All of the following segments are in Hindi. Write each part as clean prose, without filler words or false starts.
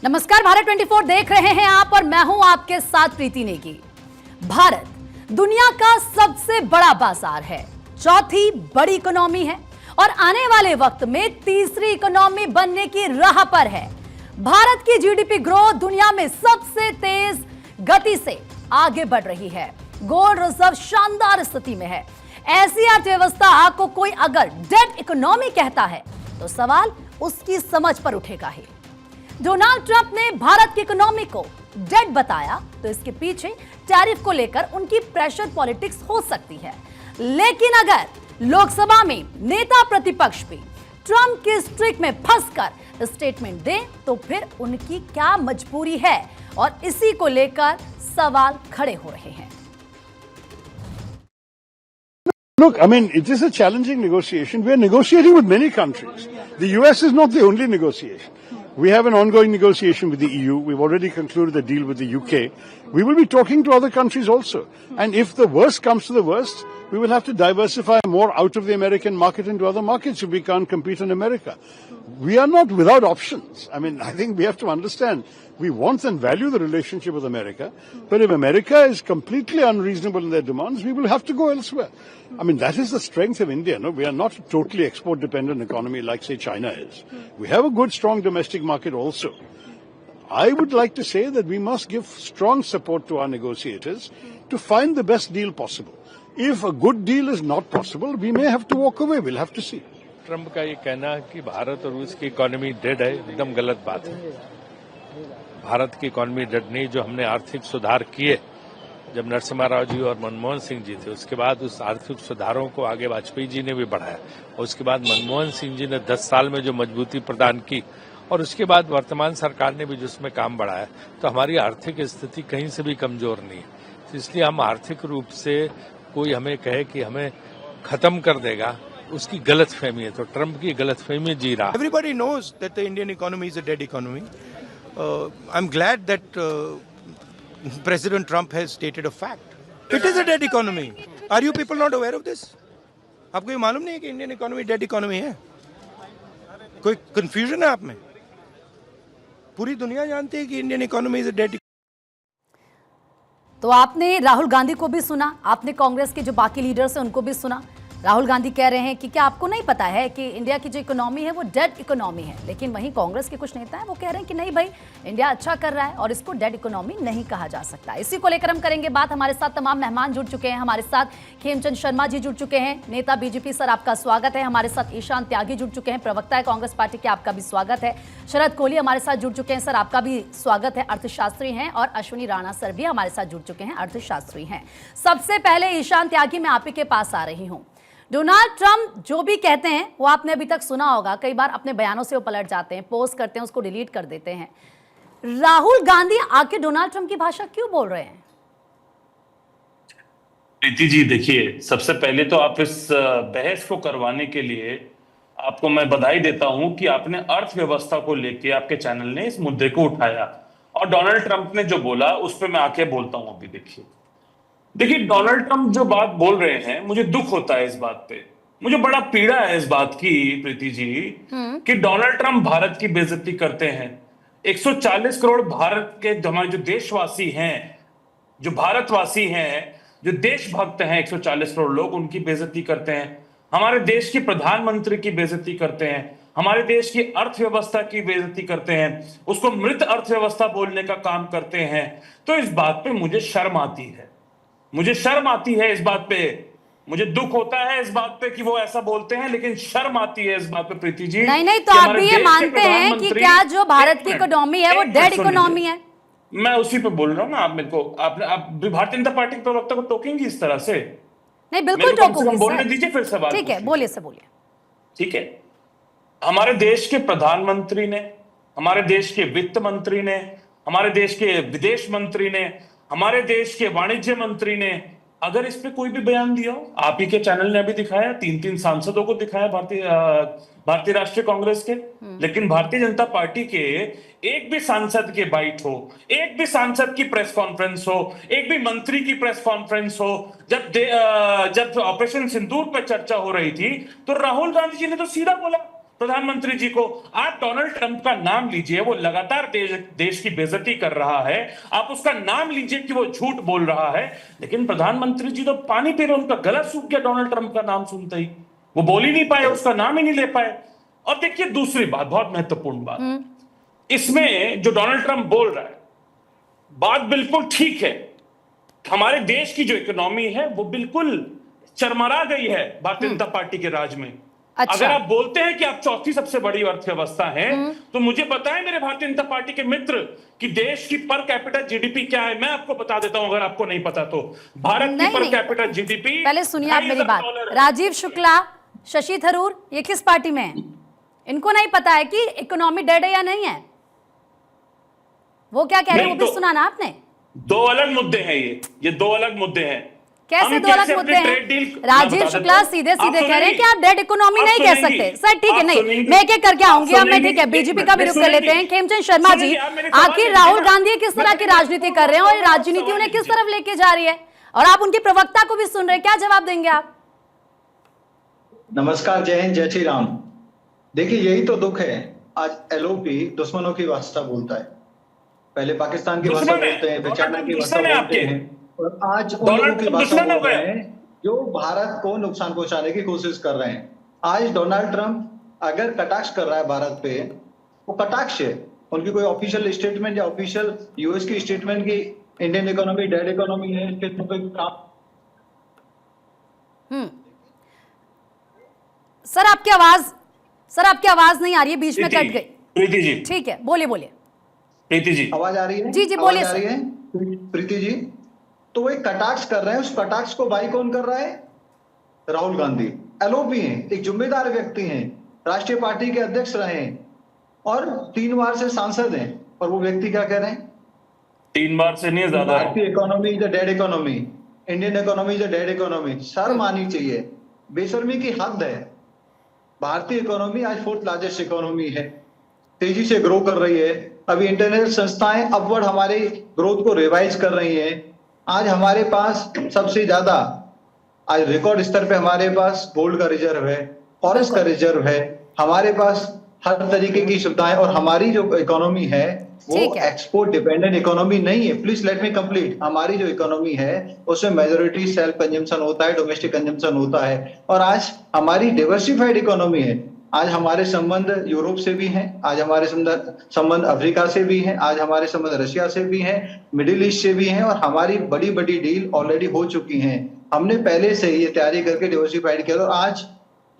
नमस्कार, भारत 24 देख रहे हैं आप और मैं हूं आपके साथ प्रीति नेगी। भारत दुनिया का सबसे बड़ा बाजार है, चौथी बड़ी इकोनॉमी है और आने वाले वक्त में तीसरी इकोनॉमी बनने की राह पर है। भारत की जीडीपी ग्रोथ दुनिया में सबसे तेज गति से आगे बढ़ रही है। गोल्ड रिजर्व शानदार स्थिति में है। ऐसी अर्थव्यवस्था को कोई अगर डेड इकोनॉमी कहता है तो सवाल उसकी समझ पर उठेगा ही। डोनाल्ड ट्रंप ने भारत की इकोनॉमी को डेड बताया तो इसके पीछे टैरिफ को लेकर उनकी प्रेशर पॉलिटिक्स हो सकती है, लेकिन अगर लोकसभा में नेता प्रतिपक्ष भी ट्रंप के स्ट्रिक में फंसकर स्टेटमेंट दें तो फिर उनकी क्या मजबूरी है, और इसी को लेकर सवाल खड़े हो रहे हैं। Look, I mean, it is a challenging negotiation. We are negotiating with many countries. The US is not the only negotiation. We have an ongoing negotiation with the EU. We've already concluded a deal with the UK. We will be talking to other countries also. And if the worst comes to the worst, we will have to diversify more out of the American market into other markets if we can't compete in America. We are not without options. I mean, I think we have to understand we want and value the relationship with America, but if America is completely unreasonable in their demands, we will have to go elsewhere. I mean, that is the strength of India. No, we are not a totally export-dependent economy like, say, China is. We have a good, strong domestic market also. I would like to say that we must give strong support to our negotiators to find the best deal possible. If a good deal is not possible, we may have to walk away. We'll have to see. Trump का ये कहना कि भारत और रूस की इकोनॉमी डेड है, एकदम गलत बात है। भारत की इकोनॉमी डेड नहीं। जो हमने आर्थिक सुधार किए जब नरसिम्हा राव जी और मनमोहन सिंह जी थे, उसके बाद उस आर्थिक सुधारों को आगे वाजपेयी जी ने भी बढ़ाया, और उसके बाद मनमोहन सिंह जी ने 10 साल में जो मजबूती प्रदान की, और उसके बाद वर्तमान सरकार ने भी जिसमें काम बढ़ाया, तो हमारी आर्थिक स्थिति कहीं से भी कमजोर नहीं है। तो इसलिए हम आर्थिक रूप से कोई हमें कहे कि हमें खत्म कर देगा, उसकी गलतफहमी है। तो ट्रंप की गलतफहमी जी रहा है। Everybody knows that the Indian economy is a dead economy. I'm glad that President Trump has stated a fact. It is a dead economy. Are you people not aware of this? आपको ये मालूम नहीं है कि इंडियन इकोनॉमी डेड इकोनॉमी है? कोई कंफ्यूजन है आप में? पूरी दुनिया जानती है कि Indian economy is a dead. तो आपने राहुल गांधी को भी सुना, आपने कांग्रेस के जो बाकी लीडर्स हैं उनको भी सुना। राहुल गांधी कह रहे हैं कि क्या आपको नहीं पता है कि इंडिया की जो इकोनॉमी है वो डेड इकोनॉमी है, लेकिन वहीं कांग्रेस के कुछ नेता हैं वो कह रहे हैं कि नहीं भाई, इंडिया अच्छा कर रहा है और इसको डेड इकोनॉमी नहीं कहा जा सकता। इसी को लेकर हम करेंगे बात। हमारे साथ तमाम मेहमान जुड़ चुके हैं। हमारे साथ खेमचंद शर्मा जी जुड़ चुके हैं, नेता बीजेपी, सर आपका स्वागत है। हमारे साथ ईशान त्यागी जुड़ चुके हैं, प्रवक्ता है कांग्रेस पार्टी के, आपका भी स्वागत है। शरद कोहली हमारे साथ जुड़ चुके हैं, सर आपका भी स्वागत है, अर्थशास्त्री हैं। और अश्विनी राणा सर भी हमारे साथ जुड़ चुके हैं, अर्थशास्त्री हैं। सबसे पहले ईशान त्यागी, मैं आप ही के पास आ रही हूँ। डोनाल्ड ट्रंप जो भी कहते हैं वो आपने अभी तक सुना होगा, कई बार अपने बयानों से वो पलट जाते हैं, पोस्ट करते हैं, उसको डिलीट कर देते हैं। राहुल गांधी आके डोनाल्ड ट्रंप की भाषा क्यों बोल रहे हैं? प्रीति जी, देखिए, सबसे पहले तो आप इस बहस को करवाने के लिए आपको मैं बधाई देता हूं कि आपने अर्थव्यवस्था को लेके आपके चैनल ने इस मुद्दे को उठाया, और डोनाल्ड ट्रंप ने जो बोला उस पर मैं आके बोलता हूं। अभी देखिए, डोनाल्ड ट्रंप जो बात बोल रहे हैं, मुझे दुख होता है इस बात पे, मुझे बड़ा पीड़ा है इस बात की, प्रीति जी, कि डोनाल्ड ट्रंप भारत की बेइज्जती करते हैं। 140 करोड़ भारत के हमारे जो देशवासी हैं, जो भारतवासी हैं, जो देशभक्त हैं, 140 करोड़ लोग, उनकी बेइज्जती करते हैं। हमारे देश की प्रधानमंत्री की बेइज्जती करते हैं, हमारे देश की अर्थव्यवस्था की बेइज्जती करते हैं, उसको मृत अर्थव्यवस्था बोलने का काम करते हैं। तो इस बात पे मुझे शर्म आती है, मुझे शर्म आती है इस बात पे। मुझे दुख होता है इस बात पे कि वो ऐसा बोलते हैं, लेकिन शर्म आती है इस बात पे, प्रीति जी। नहीं, तो आप भी ये मानते हैं कि क्या जो भारत की इकोनॉमी है वो डेड इकोनॉमी है? मैं उसी पे बोल रहा हूँ ना। आप मेरे को आप भारतीय जनता पार्टी के प्रवक्ता को टोकेंगी इस तरह से? नहीं, बिल्कुल टोकूंगी। बोलने दीजिए फिर सवाल। ठीक है, बोलिए से बोलिए। ठीक है, हमारे देश के प्रधानमंत्री ने, हमारे देश के वित्त मंत्री ने, हमारे देश के विदेश मंत्री ने, हमारे देश के वाणिज्य मंत्री ने अगर इस पे कोई भी बयान दिया हो, आप ही के चैनल ने अभी दिखाया, 3 सांसदों को दिखाया भारतीय राष्ट्रीय कांग्रेस के, लेकिन भारतीय जनता पार्टी के एक भी सांसद के बाइट हो, एक भी सांसद की प्रेस कॉन्फ्रेंस हो, एक भी मंत्री की प्रेस कॉन्फ्रेंस हो, जब ऑपरेशन सिंदूर पर चर्चा हो रही थी तो राहुल गांधी जी ने तो सीधा बोला, प्रधानमंत्री जी को। आप डोनाल्ड ट्रंप का नाम लीजिए, वो लगातार देश की बेइज्जती कर रहा है, आप उसका नाम लीजिए कि वो झूठ बोल रहा है, लेकिन प्रधानमंत्री जी तो पानी पी रहे, उनका गला सूख गया डोनाल्ड ट्रंप का नाम सुनते ही, वो बोल ही नहीं पाए, उसका नाम ही नहीं ले पाए। और देखिए दूसरी बात, बहुत महत्वपूर्ण बात, इसमें जो डोनाल्ड ट्रंप बोल रहा है, बात बिल्कुल ठीक है, हमारे देश की जो इकोनॉमी है वो बिल्कुल चरमरा गई है भारतीय जनता पार्टी के राज में। अच्छा। अगर आप बोलते हैं कि आप चौथी सबसे बड़ी अर्थव्यवस्था है, तो मुझे बताएं मेरे भारतीय जनता पार्टी के मित्र कि देश की पर कैपिटा जीडीपी क्या है। मैं आपको बता देता हूं अगर आपको नहीं पता तो। भारत की पर कैपिटा जीडीपी, पहले सुनिए आप मेरी बात। राजीव शुक्ला, शशि थरूर, ये किस पार्टी में है? इनको नहीं पता है कि इकोनॉमी डेड है या नहीं है? वो क्या कह रहे हैं वो भी सुना ना आपने? दो अलग मुद्दे हैं, ये दो अलग मुद्दे हैं। कैसे दो अलग मुद्दे हैं? राजीव शुक्ला सीधे सीधे कह रहे हैं कि आप डेड इकोनॉमी नहीं कह सकते। सर ठीक है, नहीं मैं एक एक करके आऊंगी अब मैं, ठीक है। बीजेपी का भी रुख कर लेते हैं। खेमचंद शर्मा जी, आखिर राहुल गांधी किस तरह की राजनीति कर रहे हैं और राजनीति उन्हें किस तरफ लेके जा रही है, और आप उनके प्रवक्ता को भी सुन रहे हैं, क्या जवाब देंगे आप? नमस्कार, जय हिंद, जय श्री राम। देखिए यही तो दुख है, आज एलओपी दुश्मनों की भाषा बोलता है। पहले पाकिस्तान की भाषा बोलते हैं, फिर चाइना की भाषा बोलते हैं, और आज उन लोगों की भाषा बोल रहे हैं जो भारत को नुकसान पहुंचाने की कोशिश कर रहे हैं। आज डोनाल्ड ट्रंप अगर कटाक्ष कर रहा है भारत पे, वो कटाक्ष है, उनकी कोई ऑफिशियल स्टेटमेंट या ऑफिशियल यूएस की स्टेटमेंट की इंडियन इकोनॉमी डेड इकोनॉमी है, इसके तो कोई काम। सर आपकी आवाज नहीं आ रही है, बीच में कट गई। प्रीति जी, ठीक है, बोलिए बोलिए। प्रीति जी आवाज आ रही है? जी जी बोलिए आ रही है प्रीति जी। तो वो एक कटाक्ष कर रहे हैं, उस कटाक्ष को बाई कौन कर रहा है? राहुल गांधी। एलओपी हैं, एक जिम्मेदार व्यक्ति हैं, राष्ट्रीय पार्टी के अध्यक्ष रहे हैं और 3 बार से सांसद हैं, और वो व्यक्ति क्या कह रहे हैं? 3 बार से नहीं ज्यादा है। भारतीय economy is a dead economy, Indian economy is a dead economy. शर्म आनी चाहिए, बेशर्मी की हद है। भारतीय इकोनॉमी आज 4th लार्जेस्ट इकोनॉमी है, तेजी से ग्रो कर रही है। अभी इंटरनेशनल संस्थाएं अपवर्ड हमारी ग्रोथ को रिवाइज कर रही हैं। आज हमारे पास सबसे ज्यादा, आज रिकॉर्ड स्तर पे हमारे पास गोल्ड का रिजर्व है, फॉरेस्ट का रिजर्व है, हमारे पास हर तरीके की सुविधाएं, और हमारी जो इकोनॉमी है वो एक्सपोर्ट डिपेंडेंट इकोनॉमी नहीं है। Please let me complete. हमारी जो इकोनॉमी है उसमें मेजोरिटी सेल्फ कंजम्पशन होता है, डोमेस्टिक कंजम्पशन होता है, और आज हमारी डिवर्सिफाइड इकोनॉमी है। आज हमारे संबंध यूरोप से भी हैं, आज हमारे संबंध अफ्रीका से भी हैं, आज हमारे संबंध रशिया से भी हैं, मिडिल ईस्ट से भी हैं, और हमारी बड़ी बड़ी डील ऑलरेडी हो चुकी हैं। हमने पहले से ये तैयारी करके डिवर्सिफाइड किया, और आज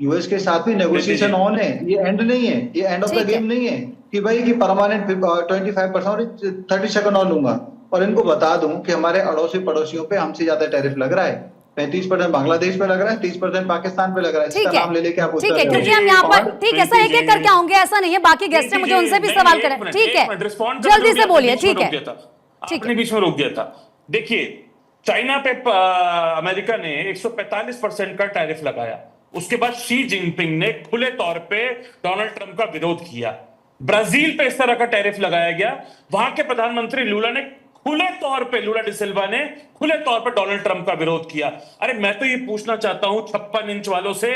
यूएस के साथ भी नेगोशिएशन ऑन है। ये एंड नहीं है, ये एंड ऑफ द गेम नहीं है कि भाई कि परमानेंट 25% 30 सेकंड और लूंगा। और इनको बता दूं कि हमारे अड़ोसी पड़ोसियों पे हमसे ज्यादा टैरिफ लग रहा है। 35% बांग्लादेश पे लग रहा है, 30% पाकिस्तान पे लग रहा है। इसका नाम ले लेके आप ठीक है, क्योंकि हम यहाँ पर, ठीक है सर, एक एक करके आऊंगे, ऐसा नहीं है, बाकी गेस्ट हैं, मुझे उनसे भी सवाल करें। ठीक है, जल्दी से बोलिए। ठीक है, आपने बीच में रोक दिया था। देखिए, चाइना पे अमेरिका ने 145% का टैरिफ लगाया, उसके बाद शी जिनपिंग ने खुले तौर पे डोनाल्ड ट्रंप का विरोध किया। ब्राजील पे इस तरह का टैरिफ लगाया गया, वहां के प्रधानमंत्री लूला डी सिल्वा ने खुले तौर पर डोनाल्ड ट्रंप का विरोध किया। अरे मैं तो ये पूछना चाहता हूं 56 इंच वालों से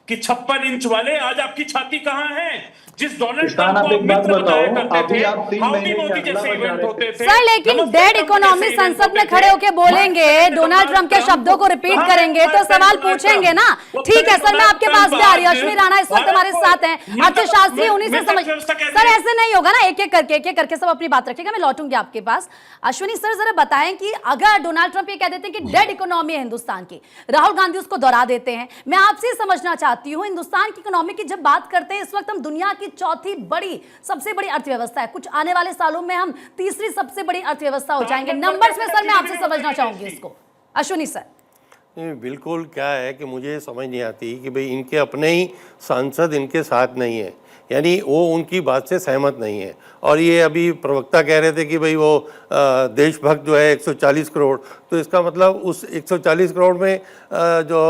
कि 56 इंच वाले आज आपकी छाती कहां है? जिस डोनाल्ड ट्रंप को मित्र बताया करते थे, हाउडी मोदी जैसे इवेंट होते थे। सर लेकिन डेड इकोनॉमी संसद में खड़े होकर बोलेंगे, डोनाल्ड ट्रंप के शब्दों को रिपीट करेंगे तो सवाल पूछेंगे ना। ठीक है सर, मैं आपके पास भी आ रही हूँ। अश्विनी राणा इस वक्त हमारे साथ हैं, अर्थशास्त्री, उन्हीं से समझ। सर ऐसे नहीं होगा ना, एक एक करके सब अपनी बात रखेगा, मैं लौटूंगी आपके पास। अश्विनी सर जरा बताएं कि अगर डोनाल्ड ट्रंप ये कह देते हैं कि डेड इकोनॉमी है हिंदुस्तान की, राहुल गांधी उसको दोहरा देते हैं, मैं आपसे समझना चाहती हूँ, हिंदुस्तान की इकोनॉमी की जब बात करते हैं, इस वक्त हम दुनिया की चौथी बड़ी, सबसे बड़ी अर्थव्यवस्था है, कुछ आने वाले सालों में हम तीसरी सबसे बड़ी अर्थव्यवस्था हो जाएंगे। नंबर्स में सर मैं आपसे समझना चाहूंगी इसको। अश्विनी सर। बिल्कुल, क्या है कि मुझे समझ नहीं आती कि भाई इनके अपने ही सांसद इनके साथ नहीं है, यानी वो उनकी बात से सहमत नहीं है। और ये अभी प्रवक्ता कह रहे थे कि भाई वो देशभक्त जो है 140 करोड़, तो इसका मतलब उस 140 करोड़ में जो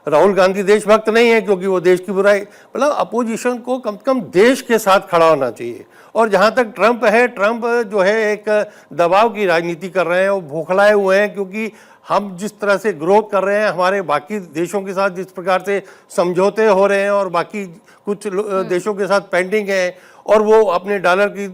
राहुल गांधी देशभक्त नहीं है क्योंकि वो देश की बुराई, मतलब अपोजिशन को कम से कम देश के साथ खड़ा होना चाहिए। और जहाँ तक ट्रंप है, ट्रंप जो है एक दबाव की राजनीति कर रहे हैं, वो बौखलाए हुए हैं क्योंकि हम जिस तरह से ग्रोथ कर रहे हैं, हमारे बाकी देशों के साथ जिस प्रकार से समझौते हो रहे हैं और बाकी कुछ देशों के साथ पेंडिंग है, और वो अपने डॉलर की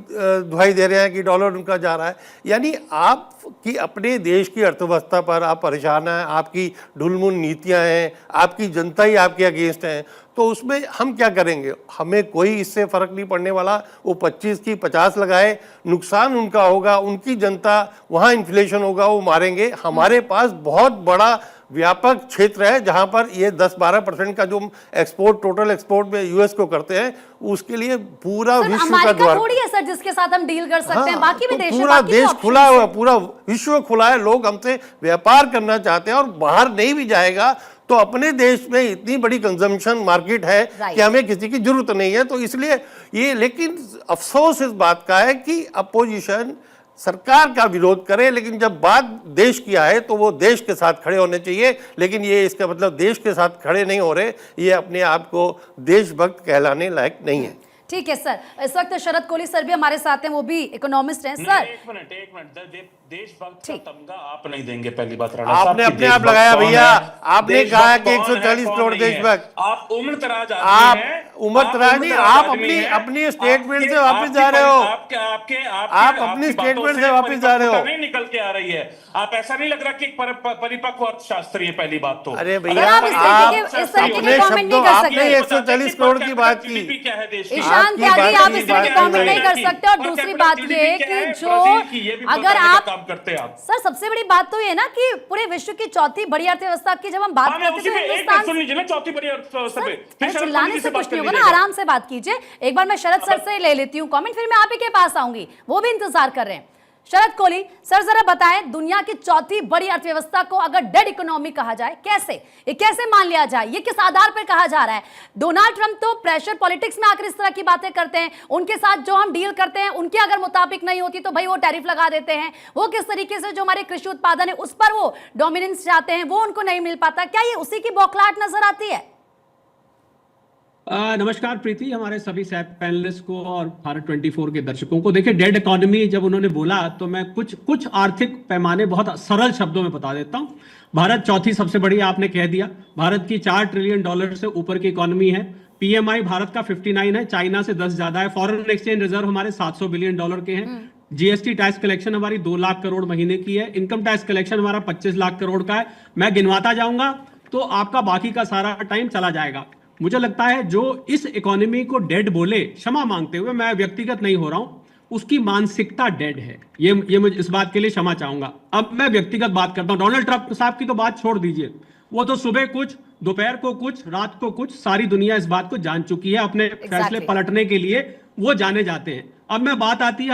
दुहाई दे रहे हैं कि डॉलर उनका जा रहा है। यानी आपकी अपने देश की अर्थव्यवस्था पर आप परेशान हैं, आपकी ढुलमुल नीतियां हैं, आपकी जनता ही आपके अगेंस्ट है, तो उसमें हम क्या करेंगे? हमें कोई इससे फर्क नहीं पड़ने वाला। वो 25 की 50 लगाए, नुकसान उनका होगा, उनकी जनता, वहाँ इन्फ्लेशन होगा, वो मारेंगे। हमारे पास बहुत बड़ा व्यापक क्षेत्र है जहां पर ये 10-12% का जो एक्सपोर्ट, टोटल एक्सपोर्ट में यूएस को करते हैं, उसके लिए पूरा विश्व का द्वार थोड़ी है सर जिसके साथ हम डील कर सकते हैं, बाकी भी तो देश पूरा देश खुला हुआ, पूरा विश्व खुला है, लोग हमसे व्यापार करना चाहते हैं और बाहर नहीं भी जाएगा तो अपने देश में इतनी बड़ी कंजम्पशन मार्केट है कि हमें किसी की जरूरत नहीं है। तो इसलिए ये, लेकिन अफसोस इस बात का है कि अपोजिशन सरकार का विरोध करे, लेकिन जब बात देश की आए तो वो देश के साथ खड़े होने चाहिए। लेकिन ये इसका मतलब देश के साथ खड़े नहीं हो रहे, ये अपने आप को देशभक्त कहलाने लायक नहीं है। ठीक है सर, इस वक्त शरद कोहली सर भी हमारे साथ हैं, वो भी इकोनॉमिस्ट हैं। सर एक मिनट, देशभक्त का तमगा आप नहीं देंगे, पहली बात। आपने अपने आप लगाया भैया, आपने कहा कि 140 करोड़ देशभक्त। आप उम्र तराज आप उम्र तराज नहीं, आप अपनी स्टेटमेंट से वापस जा रहे हो। आप अपनी स्टेटमेंट से वापस जा रहे हो, नहीं निकल के आ रही है। आप ऐसा नहीं लग रहा कि परिपक्व अर्थशास्त्री है, पहली बात तो। अरे भैया, आप अपने शब्दों, आपने 140 करोड़ की बात की। क्या है देश ईशान त्यागी, आप इस तरह की कमेंट नहीं कर सकते। और दूसरी बात ये कि जो अगर आप करते हैं सर, सबसे बड़ी बात तो ये ना कि पूरे विश्व की चौथी बड़ी अर्थव्यवस्था की जब हम बात करते हैं तो हिंदुस्तान, सुन लीजिए ना, चौथी बड़ी अर्थव्यवस्था पे चिल्लाने से कुछ नहीं होगा ना, आराम से बात कीजिए। एक बार मैं शरद सर से ले लेती हूँ कमेंट, फिर मैं आप ही के पास आऊंगी, वो भी इंतजार कर रहे हैं। शरद कोहली सर, जरा बताएं, दुनिया की चौथी बड़ी अर्थव्यवस्था को अगर डेड इकोनॉमी कहा जाए, ये कैसे मान लिया जाए? ये किस आधार पर कहा जा रहा है? डोनाल्ड ट्रंप तो प्रेशर पॉलिटिक्स में आकर इस तरह की बातें करते हैं, उनके साथ जो हम डील करते हैं उनके अगर मुताबिक नहीं होती तो भाई वो टैरिफ लगा देते हैं। वो किस तरीके से जो हमारे कृषि उत्पादन है उस पर वो डोमिनेंस चाहते हैं, वो उनको नहीं मिल पाता। क्या ये उसी की बौखलाहट नजर आती है? नमस्कार प्रीति, हमारे सभी पैनलिस्ट को और भारत 24 के दर्शकों को। देखिए, डेड इकोनॉमी जब उन्होंने बोला तो मैं कुछ आर्थिक पैमाने बहुत सरल शब्दों में बता देता हूं। भारत चौथी सबसे बड़ी, आपने कह दिया। भारत की $4 ट्रिलियन से ऊपर की इकोनॉमी है। पीएमआई भारत का 59 है, चाइना से 10 ज्यादा है। फॉरेन एक्सचेंज रिजर्व हमारे $700 बिलियन के हैं। जीएसटी टैक्स कलेक्शन हमारी 2 लाख करोड़ महीने की है। इनकम टैक्स कलेक्शन हमारा 25 लाख करोड़ का है। मैं गिनवाता जाऊंगा तो आपका बाकी का सारा टाइम चला जाएगा। मुझे लगता है जो इस इकोनॉमी को डेड बोले, क्षमा मांगते हुए, मैं व्यक्तिगत नहीं हो रहा हूं, उसकी मानसिकता डेड है। ये मुझे इस बात के लिए क्षमा चाहूंगा। अब मैं व्यक्तिगत बात करता हूं। डोनाल्ड ट्रंप साहब की तो बात छोड़ दीजिए, वो तो सुबह कुछ, दोपहर को कुछ, रात को कुछ, सारी दुनिया इस बात को जान चुकी है। अपने फैसले पलटने के लिए वो जाने जाते हैं। अब मैं बात आती है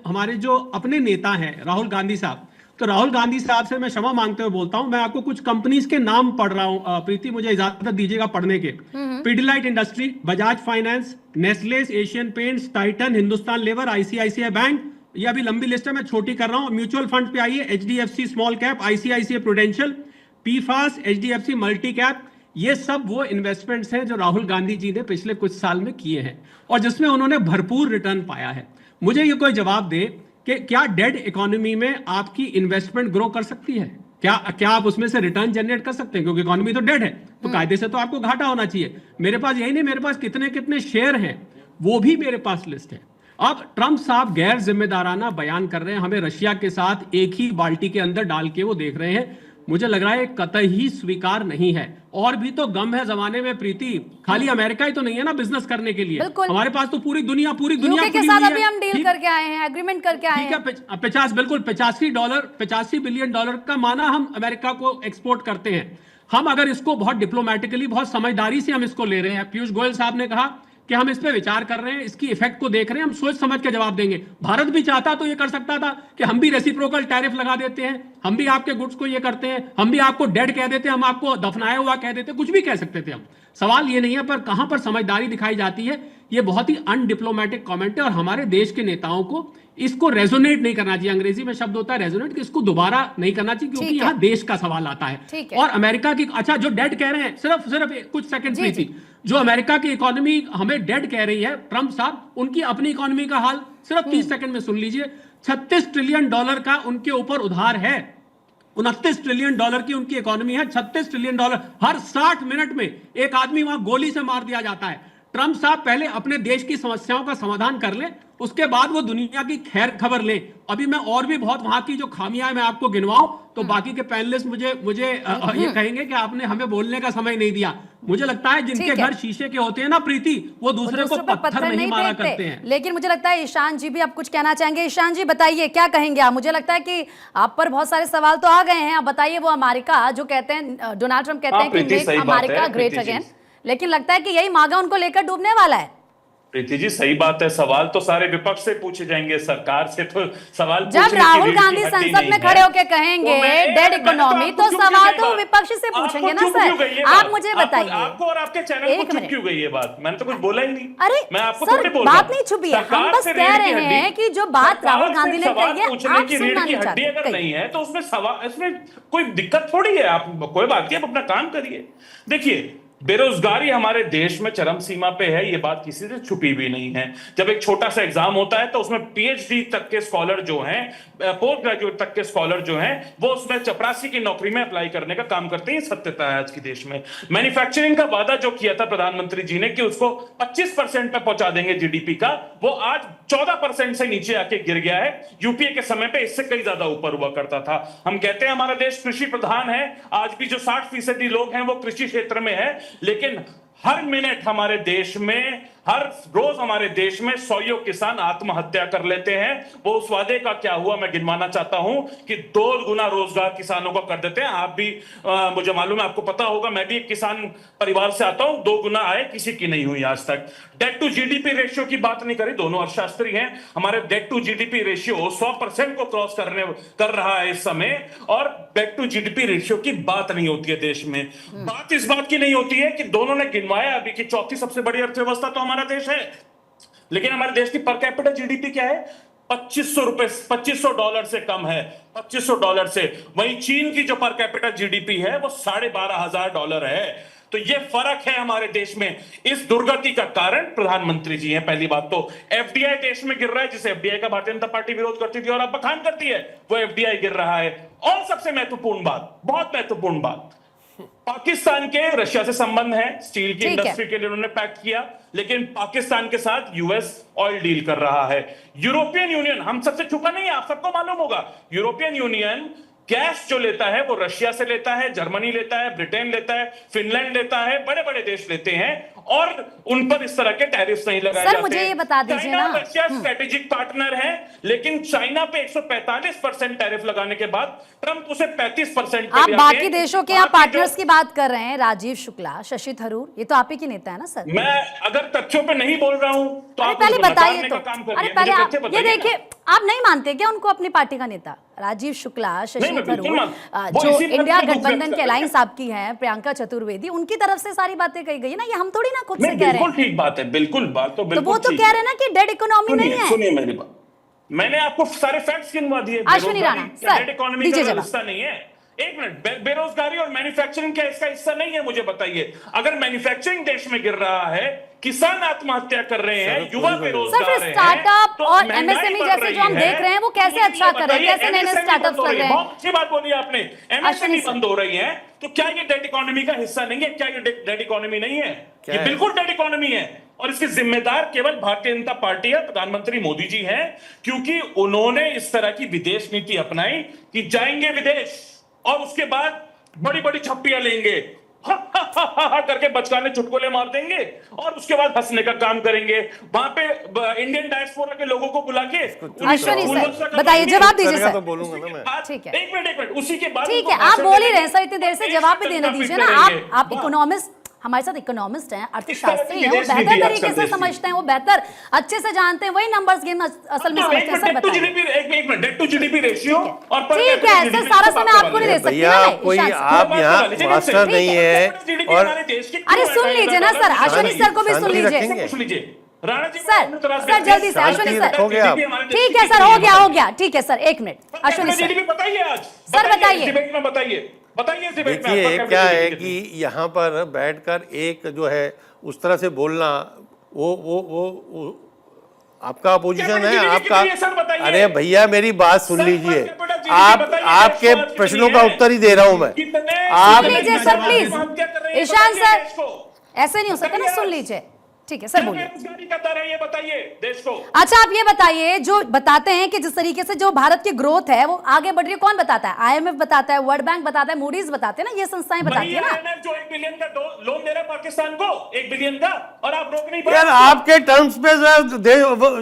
हमारे जो अपने नेता हैं, राहुल गांधी साहब। तो राहुल गांधी साहब से मैं क्षमा मांगते हुए बोलता हूं, मैं आपको कुछ कंपनीज के नाम पढ़ रहा हूं। प्रीति, मुझे इजाजत दीजिएगा पढ़ने के। पिडिलाइट इंडस्ट्री, बजाज फाइनेंस, नेस्लेस, एशियन पेंट्स, टाइटन, हिंदुस्तान लेबर, आईसीआईसीआई बैंक। ये अभी लंबी लिस्ट है, मैं छोटी कर रहा हूं। म्यूचुअल फंड पे आइए, एचडीएफसी स्मॉल कैप, आईसीआईसीआई प्रूडेंशियल, पीफास, एचडीएफसी मल्टी कैप। ये सब वो इन्वेस्टमेंट्स हैं जो राहुल गांधी जी ने पिछले कुछ साल में किए हैं और जिसमें उन्होंने भरपूर रिटर्न पाया है। मुझे ये कोई जवाब दे कि क्या डेड इकोनॉमी में आपकी इन्वेस्टमेंट ग्रो कर सकती है? क्या आप उसमें से रिटर्न जनरेट कर सकते हैं? क्योंकि इकोनॉमी तो डेड है, तो कायदे से तो आपको घाटा होना चाहिए। मेरे पास यही नहीं, मेरे पास कितने कितने शेयर हैं वो भी मेरे पास लिस्ट है। अब ट्रंप साहब गैर जिम्मेदाराना बयान कर रहे हैं, हमें रशिया के साथ एक ही बाल्टी के अंदर डाल के वो देख रहे हैं। मुझे लग रहा है कतई स्वीकार नहीं है। और भी तो गम है जमाने में प्रीति, खाली अमेरिका ही तो नहीं है ना बिजनेस करने के लिए। हमारे पास तो पूरी दुनिया के साथ अभी हम डील करके आए हैं, एग्रीमेंट करके आए हैं। 85 बिलियन डॉलर का माना हम अमेरिका को एक्सपोर्ट करते हैं। हम अगर इसको बहुत डिप्लोमेटिकली, बहुत समझदारी से हम इसको ले रहे हैं। पीयूष गोयल साहब ने कहा कि हम इस पे विचार कर रहे हैं, इसकी इफेक्ट को देख रहे हैं, हम सोच समझ के जवाब देंगे। भारत भी चाहता तो ये कर सकता था कि हम भी रेसिप्रोकल टैरिफ लगा देते हैं, हम भी आपके गुड्स को ये करते हैं, हम भी आपको डेड कह देते हैं, हम आपको दफनाया हुआ कह देते, कुछ भी कह सकते थे हम। सवाल ये नहीं है, पर कहां पर समझदारी दिखाई जाती है, ये बहुत ही अनडिप्लोमेटिक कमेंट है। और हमारे देश के नेताओं को इसको रेजोनेट नहीं करना चाहिए। अंग्रेजी में शब्द होता है रेजोनेट, कि इसको दोबारा नहीं करना चाहिए, क्योंकि ठीक है। यहाँ देश का सवाल आता है। ठीक है। और अमेरिका की, अच्छा जो डेड कह रहे हैं, सिर्फ कुछ सेकंड जी, प्रीति, जी। जो अमेरिका की इकोनॉमी हमें डेड कह रही है ट्रंप साहब, उनकी अपनी इकोनॉमी का हाल सिर्फ 30 सेकंड में सुन लीजिए। 36 ट्रिलियन डॉलर का उनके ऊपर उधार है, 29 ट्रिलियन डॉलर की उनकी इकोनॉमी है, 36 ट्रिलियन डॉलर। हर 60 मिनट में एक आदमी वहां गोली से मार दिया जाता है। ट्रंप साहब पहले अपने देश की समस्याओं का समाधान कर ले, उसके बाद वो दुनिया की खैर खबर ले। अभी मैं और भी बहुत वहां की जो खामियां हैं मैं आपको गिनवाऊं तो बाकी के पैनलिस्ट मुझे ये कहेंगे कि आपने हमें बोलने का समय नहीं दिया। मुझे लगता है जिनके ठीक है। घर शीशे के होते हैं ना प्रीति, वो दूसरे को पर पत्थर नहीं मारा फेंकते। करते हैं। लेकिन मुझे लगता है ईशान जी भी आप कुछ कहना चाहेंगे। ईशान जी बताइए, क्या कहेंगे आप? मुझे लगता है कि आप पर बहुत सारे सवाल तो आ गए हैं। आप बताइए, वो अमेरिका जो कहते हैं, डोनाल्ड ट्रंप कहते हैं कि प्रीति, मेक सही बात अमेरिका है, ग्रेट प्रीति जी। अगेन, लेकिन लगता है कि यही मागा उनको लेकर डूबने वाला है। प्रीति जी सही बात है, सवाल तो सारे विपक्ष से पूछे जाएंगे, सरकार से तो सवाल जब पूछने की राहुल रीढ़ की गांधी हड्डी संसद नहीं में है। खड़े होकर कहेंगे तो मैं- डेड मैं इकोनॉमी, आपको तो क्यों सवाल क्यों तो गई विपक्ष से बात? पूछेंगे आपको ना क्यों सर। गई ये आप बात? मुझे बताइए, आपको और आपके चैनल एक को चुप मिनट। क्यों गई ये बात? मैंने तो कुछ बोला ही नहीं। अरे मैं आपको सर, थोड़ी बोल बात रहा हूं। नहीं छुपी है, हम सरकार बस से कह रीढ़ रहे की हड्डी- हैं कि जो बात सरकार राहुल से गांधी ने सवाल कही है, पूछने आप की रीढ़ सुनना की नहीं हड्डी चाहते। अगर नहीं है तो उसमें सवाल, इसमें कोई दिक्कत थोड़ी है। आप कोई बात नहीं, आप अपना काम करिए। देखिए, बेरोजगारी हमारे देश में चरम सीमा पे है, ये बात किसी से छुपी भी नहीं है। जब एक छोटा सा एग्जाम होता है तो उसमें पीएचडी तक के स्कॉलर जो हैं, पोस्ट ग्रेजुएट तक के स्कॉलर जो हैं, वो उसमें चपरासी की नौकरी में अप्लाई करने का काम करते हैं। सत्यता है आज के देश में। मैन्युफैक्चरिंग का वादा जो किया था प्रधानमंत्री जी ने कि उसको 25% पे पहुंचा देंगे जीडीपी का, वो आज 14% से नीचे आके गिर गया है। यूपीए के समय पे इससे कई ज्यादा ऊपर हुआ करता था। हम कहते हैं हमारा देश कृषि प्रधान है, आज भी जो 60% लोग हैं वो कृषि क्षेत्र में है, लेकिन हर मिनट हमारे देश में, हर रोज हमारे देश में 100 किसान आत्महत्या कर लेते हैं। वो उस वादे का क्या हुआ मैं गिनवाना चाहता हूं कि 2 गुना रोजगार किसानों को कर देते हैं। आप भी मुझे मालूम है, आपको पता होगा, मैं भी एक किसान परिवार से आता हूं। 2 गुना आय किसी की नहीं हुई आज तक। डेट टू जीडीपी रेशियो की बात नहीं करी, दोनों अर्थशास्त्री हैं। हमारे डेट टू जीडीपी रेशियो 100% को क्रॉस कर रहा है इस समय, और डेट टू जीडीपी रेशियो की बात नहीं होती है देश में। बात इस बात की नहीं होती है कि दोनों ने गिनवाया अभी कि चौथी सबसे बड़ी अर्थव्यवस्था तो हमारा देश है, लेकिन हमारे देश की पर कैपिटा जीडीपी क्या है? $2500 से कम है, $2500 से। वहीं चीन की जो पर कैपिटा जीडीपी है वो $12,500 है। तो ये फर्क है हमारे देश में। इस दुर्गति का कारण प्रधानमंत्री जी हैं। पहली बात तो एफडीआई देश में गिर रहा है, जिसे एफडीआई का भारतीय जनता पार्टी विरोध करती थी और अब बखान करती है, वो एफडीआई गिर रहा है। और सबसे महत्वपूर्ण बात, बहुत महत्वपूर्ण बात, पाकिस्तान के रशिया से संबंध है, स्टील की इंडस्ट्री के लिए उन्होंने पैक्ट किया, लेकिन पाकिस्तान के साथ यूएस ऑयल डील कर रहा है। यूरोपियन यूनियन, हम सबसे छुपा नहीं है, आप सबको मालूम होगा, यूरोपियन यूनियन गैस जो लेता है वो रशिया से लेता है, जर्मनी लेता है, ब्रिटेन लेता है, फिनलैंड लेता है, बड़े बड़े देश लेते हैं, और उन पर इस तरह के टैरिफ्स नहीं लगाए जाते। सर मुझे ये बता दीजिए ना, रशिया स्ट्रेटेजिक पार्टनर है, लेकिन चाइना पे 145% टैरिफ लगाने के बाद ट्रंप उसे 35% पे आप ले बाकी आके देशों के यहाँ बाकी पार्टनर्स जो- की बात कर रहे हैं, राजीव शुक्ला, शशि थरूर, ये तो आप ही की नेता है ना सर। मैं अगर तथ्यों पे नहीं बोल रहा हूं तो अरे आप पहले उनको बताइए नकारने तो, का काम करिए। अरे पहले मुझे आप तथ्य ये बताइए ना। देखिए, आप नहीं मानते क्या उनको अपनी पार्टी का नेता? राजीव शुक्ला, शशि नहीं, मैं बिल्कुल थरूर, मानता हूं। वो जो इसी बात इंडिया पे दुख गठबंधन व्यक्त के कर अलायंस रहे हैं। आपकी हैं, प्रियंका चतुर्वेदी, उनकी तरफ से सारी बातें कही गई है ना, ये हम थोड़ी ना खुद से नहीं, कह रहे बिल्कुल हैं। ठीक बात है, बिल्कुल बात तो तो बिल्कुल वो तो ठीक कह है। रहे हैं ना कि डेड इकोनॉमी नहीं है। सुनिए मेरी बात, मैंने आपको सारे फैक्ट्स गिनवा दिए। Ashwini Rana, sir, dead economy दीजिए का जवाब। हिस्सा नहीं है। एक मिनट, बेरोजगारी और मैन्युफैक्चरिंग क्या इसका हिस्सा नहीं है? मुझे बताइए। अगर मैन्युफैक्चरिंग देश में गिर रहा है, किसान आत्महत्या कर रहे हैं, युवा सर बेरोजगार फिर हैं, स्टार्टअप तो और महंगाई एमएसएमई बढ़ जैसे रही जो हम देख रहे हैं वो कैसे मुझे अच्छा कर रहे हैं, बताइए, कैसे नए नए MSME स्टार्टअप्स बंद हो लग रही रहे है। हैं? बहुत अच्छी बात बोली आपने, अश्विनी एमएसएमई सर। बंद हो रही है, तो क्या ये डेड इकोनॉमी का हिस्सा नहीं है? क्या ये डेड इकोनॉमी नहीं है? ये है? बिल्कुल डेड इकोनॉमी है, और इसके जिम्मेदार केवल भारतीय जनता पार्टी है, प्रधानमंत्री मोदी जी हैं, क्योंकि उन्होंने इस तरह की विदेश नीति अपनाई कि जाएंगे विदेश और उसके बाद बड़ी बड़ी छप्पियां लेंगे, करके बचकाने चुटकुले मार देंगे, और उसके बाद हंसने का काम करेंगे। वहां पे इंडियन डायस्पोरा के लोगों को बुला के अश्विनी सर बताइए, जवाब दीजिए करेगा सर। तो बोलूंगा ना मैं। ठीक है, एक मिनट, उसी के बाद ठीक उनको है, आप भाषण बोल ही देंगे। रहे हैं सर, इतनी देर से जवाब भी देने दीजिए ना। करेंगे। आप इकोनॉमिस्ट, हमारे साथ इकोनॉमिस्ट हैं, अर्थशास्त्री हैं, वो विदेश नीति बेहतर अक्सर तरीके से देश की। समझते हैं, वो बेहतर अच्छे से जानते हैं, वही नंबर्स गेम असल में समझते हैं। सर बताइए। एक minute, debt to GDP ratio और per ठीक capita है, GDP सर सारा से समय बात आपको नहीं दे करवा सकती भैया ना मैं, कोई ईशान सर। आप यहाँ मास्टर ठीक नहीं है। है, और अरे सुन लीजिए ना सर, अश्विनी सर को भी सुन शांति लीजिए। रखेंगे। पूछ लीजिए। राणा जी सर जल्दी से अश्विनी सर, रखोगे आप? ठीक है सर, हो गया, ठीक है सर, एक मिनट अश्विनी सर, जीडीपी बताइए आज, सर बताइए, डिबेट में बताइए डिबेट में देखिए क्या है कि यहाँ पर बैठकर एक जो है उस तरह से बोलना, वो आपका अपोजिशन है, आपका। अरे भैया मेरी बात सुन लीजिए, आपके प्रश्नों का उत्तर ही दे रहा हूं मैं। आप सुन लीजिए सर प्लीज, ईशान सर ऐसे नहीं हो सकता ना, सुन लीजिए, ठीक है सर बोलिए। बेरोजगारी का दर है ये बताइए देश को। अच्छा आप ये बताइए, जो बताते हैं कि जिस तरीके से जो भारत की ग्रोथ है वो आगे बढ़ रही है, कौन बताता है? आईएमएफ बताता है, वर्ल्ड बैंक बताता है, मूडीज बताते हैं ना, ये संस्थाएं बताती है ना। जो 1 बिलियन का लोन दे रहे हैं पाकिस्तान को, 1 बिलियन का, और आप रोक नहीं पा यार आपके टर्म्स पे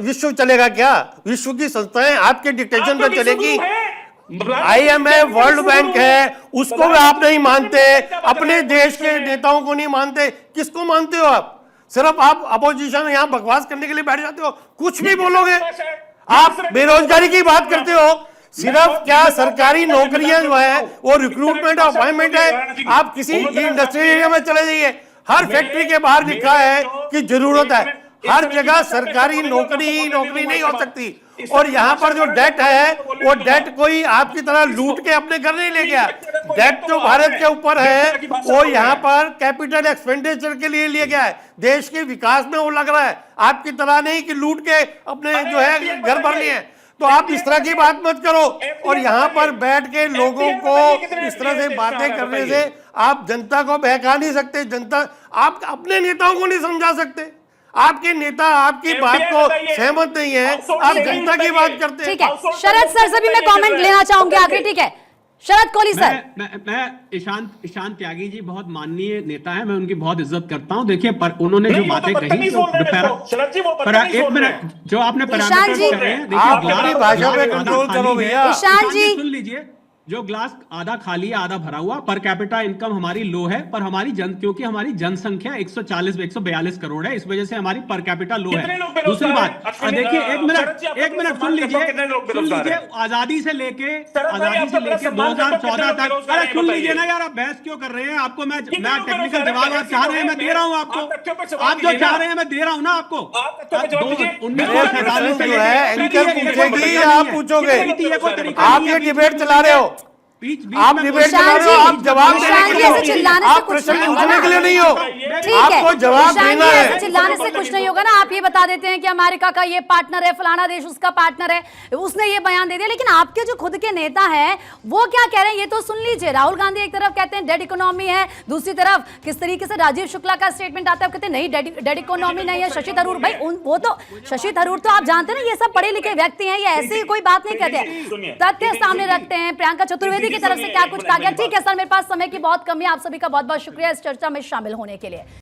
विश्व चलेगा क्या? विश्व की संस्थाएं आपके डिक्टेशन पे चलेगी? IMF वर्ल्ड बैंक है, उसको भी आप नहीं मानते, अपने देश के नेताओं को नहीं मानते, किसको मानते हो आप? सिर्फ आप अपोजिशन यहाँ बकवास करने के लिए बैठ जाते हो, कुछ भी बोलोगे। आप बेरोजगारी की बात करते हो, सिर्फ क्या सरकारी नौकरियां जो है वो रिक्रूटमेंट अपॉइंटमेंट है। आप किसी इंडस्ट्रियल एरिया में चले जाइए, हर फैक्ट्री के बाहर लिखा है कि जरूरत है, हर जगह सरकारी नौकरी नहीं हो सकती। और यहाँ पर जो डेट है वो डेट कोई आपकी तरह लूट के अपने घर नहीं ले गया। डेट जो भारत के ऊपर है वो यहाँ पर कैपिटल एक्सपेंडिचर के लिए लिया गया है, देश के विकास में वो लग रहा है, आपकी तरह नहीं कि लूट के अपने जो है घर भर लिए। तो आप इस तरह की बात मत करो। और यहाँ पर बैठ के लोगों को इस तरह से बातें करने से आप जनता को बहका नहीं सकते। जनता, आप अपने नेताओं को नहीं समझा सकते, आपके नेता आपकी बात को सहमत नहीं है, आप जनता की बात करते हैं। ठीक है, शरद सर से भी मैं कमेंट लेना चाहूंगी आखिरी, ठीक है शरद कोहली सर। मैं ईशान त्यागी जी बहुत माननीय नेता है, मैं उनकी बहुत इज्जत करता हूं। देखिए पर उन्होंने जो बातें कही, एक मिनट, जो आपने पैरामीटर्स कहे हैं, आप अपनी भाषा पे कंट्रोल करो भैया। ईशान जी सुन लीजिए, जो ग्लास आधा खाली है आधा भरा हुआ, पर कैपिटा इनकम हमारी लो है, पर हमारी क्योंकि हमारी जनसंख्या 142 करोड़ है, इस वजह से हमारी पर कैपिटा लो है। दूसरी बात, देखिए एक मिनट सुन लीजिए, आजादी से लेके 2014 तक, अरे सुन लीजिए ना यार, आप बहस क्यों कर रहे हैं? आपको मैं टेक्निकल जवाब आप चाह रहे हैं, मैं दे रहा हूँ आपको, आप जो चाह रहे हैं मैं दे रहा हूँ ना आपको। 1947 जो है एंकर पूछेगी, आप पूछोगे, आप ये डिबेट चला रहे हो, आप डिबेट चला रहे हो, आप जवाब देने के लिए, आप प्रश्न पूछने के लिए नहीं हो, आपको जवाब देना है। चिल्लाने से कुछ नहीं होगा ना। आप ये बता देते हैं कि अमेरिका का ये पार्टनर है, फलाना देश उसका पार्टनर है, उसने ये बयान दे दिया, लेकिन आपके जो खुद के नेता हैं वो क्या कह रहे हैं ये तो सुन लीजिए। राहुल गांधी एक तरफ कहते हैं डेड इकोनॉमी है, दूसरी तरफ किस तरीके से राजीव शुक्ला का स्टेटमेंट आता है, कहते हैं नहीं डेड इकोनॉमी नहीं है। शशि थरूर, भाई वो तो शशि थरूर तो आप जानते हैं ना, ये सब पढ़े लिखे व्यक्ति हैं, ये ऐसी कोई बात नहीं कहते, तथ्य सामने रखते हैं। प्रियंका चतुर्वेदी की तरफ से क्या कुछ कहा गया। ठीक है सर, मेरे पास समय की बहुत कमी है। आप सभी का बहुत बहुत शुक्रिया इस चर्चा में शामिल होने के लिए।